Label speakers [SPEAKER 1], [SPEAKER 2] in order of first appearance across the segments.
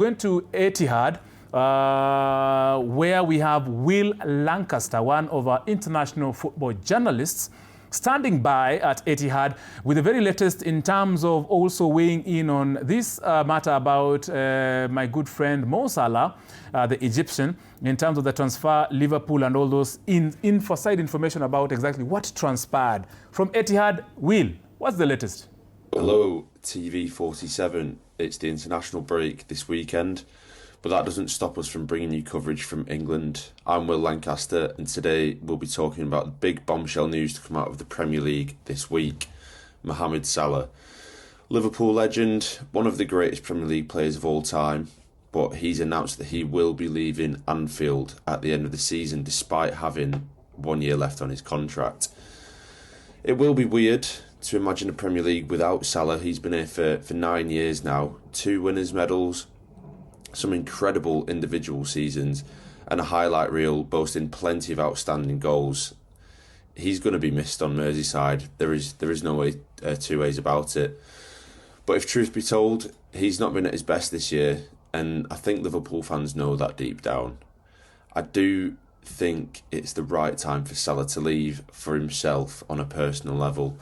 [SPEAKER 1] Going to Etihad, where we have Will Lancaster, one of our international football journalists, standing by at Etihad with the very latest in terms of also weighing in on this matter about my good friend Mo Salah, the Egyptian, in terms of the transfer, Liverpool and all those inside information about exactly what transpired. From Etihad, Will, what's the latest?
[SPEAKER 2] Hello, TV47. It's the international break this weekend, but that doesn't stop us from bringing you coverage from England. I'm Will Lancaster, and today we'll be talking about the big bombshell news to come out of the Premier League this week. Mohamed Salah, Liverpool legend, one of the greatest Premier League players of all time, but he's announced that he will be leaving Anfield at the end of the season despite having 1 year left on his contract. It will be weird to imagine a Premier League without Salah. He's been here for 9 years now, 2 winners' medals, some incredible individual seasons, and a highlight reel boasting plenty of outstanding goals. He's going to be missed on Merseyside. There is no way, two ways about it. But if truth be told, he's not been at his best this year, and I think Liverpool fans know that deep down. I do think it's the right time for Salah to leave for himself on a personal level.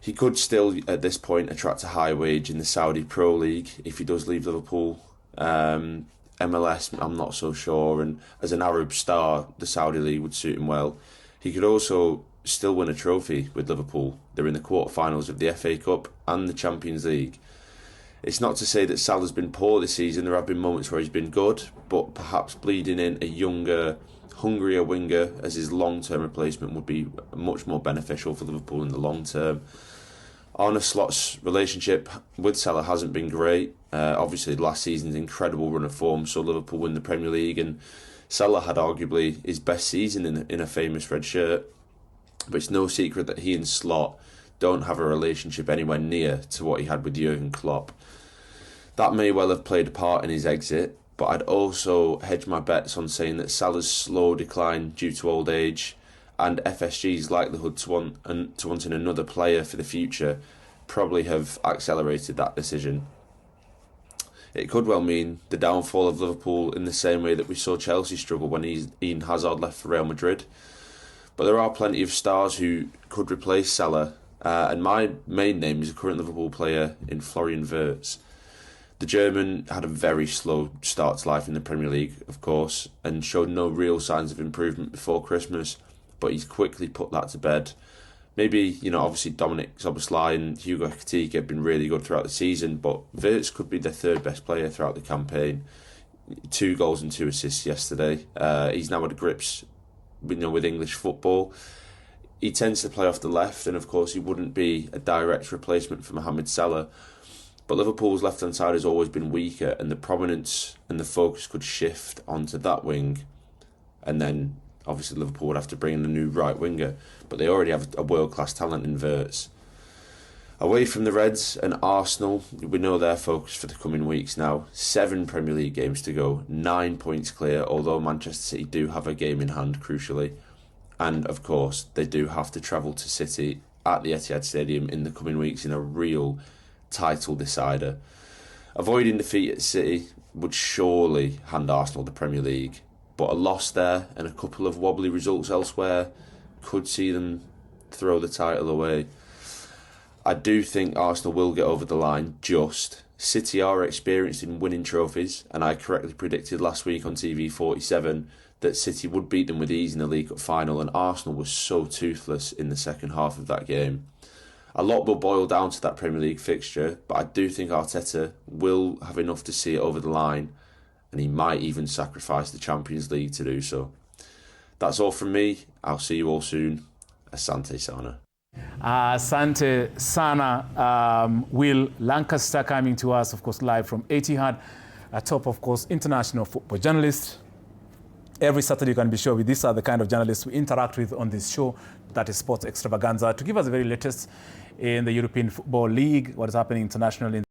[SPEAKER 2] He could still, at this point, attract a high wage in the Saudi Pro League if he does leave Liverpool. MLS, I'm not so sure, and as an Arab star, the Saudi League would suit him well. He could also still win a trophy with Liverpool. They're in the quarterfinals of the FA Cup and the Champions League. It's not to say that Salah's been poor this season. There have been moments where he's been good, but perhaps bleeding in a younger, hungrier winger as his long-term replacement would be much more beneficial for Liverpool in the long term. Arne Slot's relationship with Salah hasn't been great. Obviously, last season's incredible run of form saw Liverpool win the Premier League, and Salah had arguably his best season in a famous red shirt. But it's no secret that he and Slot don't have a relationship anywhere near to what he had with Jurgen Klopp. That may well have played a part in his exit, but I'd also hedge my bets on saying that Salah's slow decline due to old age and FSG's likelihood to wanting another player for the future probably have accelerated that decision. It could well mean the downfall of Liverpool in the same way that we saw Chelsea struggle when Eden Hazard left for Real Madrid. But there are plenty of stars who could replace Salah, and my main name is a current Liverpool player in Florian Wirtz. The German had a very slow start to life in the Premier League, of course, and showed no real signs of improvement before Christmas, but he's quickly put that to bed. Maybe, obviously Dominic Szoboszlai and GOtv have been really good throughout the season, but Wirtz could be the third best player throughout the campaign. 2 goals and 2 assists yesterday. He's now at grips, with English football. He tends to play off the left, and of course he wouldn't be a direct replacement for Mohamed Salah. But Liverpool's left-hand side has always been weaker, and the prominence and the focus could shift onto that wing, and then obviously Liverpool would have to bring in a new right winger, but they already have a world-class talent in Wirtz. Away from the Reds and Arsenal, we know their focus for the coming weeks now. 7 Premier League games to go, 9 points clear, although Manchester City do have a game in hand, crucially. And of course, they do have to travel to City at the Etihad Stadium in the coming weeks in a real title decider. Avoiding defeat at City would surely hand Arsenal the Premier League, but a loss there and a couple of wobbly results elsewhere could see them throw the title away. I do think Arsenal will get over the line just. City are experienced in winning trophies, and I correctly predicted last week on TV47 that City would beat them with ease in the League Cup final, and Arsenal was so toothless in the second half of that game. A lot will boil down to that Premier League fixture, but I do think Arteta will have enough to see it over the line, and he might even sacrifice the Champions League to do so. That's all from me. I'll see you all soon. Asante Sana.
[SPEAKER 1] Asante Sana. Will Lancaster coming to us, of course, live from Etihad, a top, of course, international football journalist. Every Saturday you can be sure with these are the kind of journalists we interact with on this show, that is Sports Extravaganza, to give us the very latest in the European Football League, what is happening internationally.